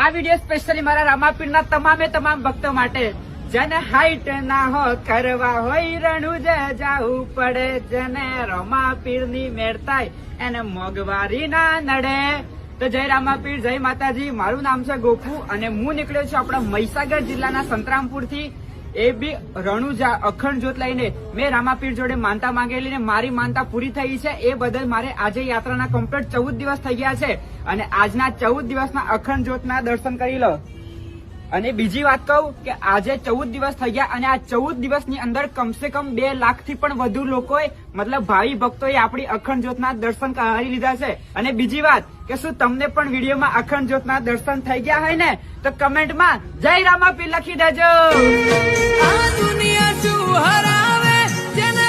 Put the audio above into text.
આ video specially મારા રામાપીરના તમામ ભક્તો માટે, જેને હાઈટ ના હો કરવા હોય રણુજ જાવું પડે, જેને રામાપીરની મેળ થાય એને મોંઘવારી ના નડે. તો જય રામાપીર, જય માતાજી. મારું નામ છે ગોપુ અને હું નીકળ્યો છું આપણા મહીસાગર જિલ્લાના સંતરામપુર થી. એ બી રણુજા અખંડ જ્યોત લઈને મેં રામાપીર જોડે માનતા માંગેલી ને મારી માનતા પૂરી થઈ છે. એ બદલ મારે આજે યાત્રાના કમ્પ્લીટ 14 દિવસ થઈ ગયા છે અને આજના 14 દિવસના અખંડ જ્યોતના દર્શન કરી લો. અને બીજી વાત કહું કે આજે 14 દિવસ થઈ ગયા અને આ 14 દિવસની અંદર કમસે કમ 2 લાખથી પણ વધુ લોકોએ મતલબ ભાવિ ભક્તોએ આપણી અખંડ જ્યોતના દર્શન કરી લીધા છે. અને બીજી વાત કે શું તમને પણ વિડીયોમાં અખંડ જ્યોતના દર્શન થઈ ગયા હોય ને તો કમેન્ટમાં જય રામાપીર લખી દેજો. આ દુનિયા શું હરાવે જેને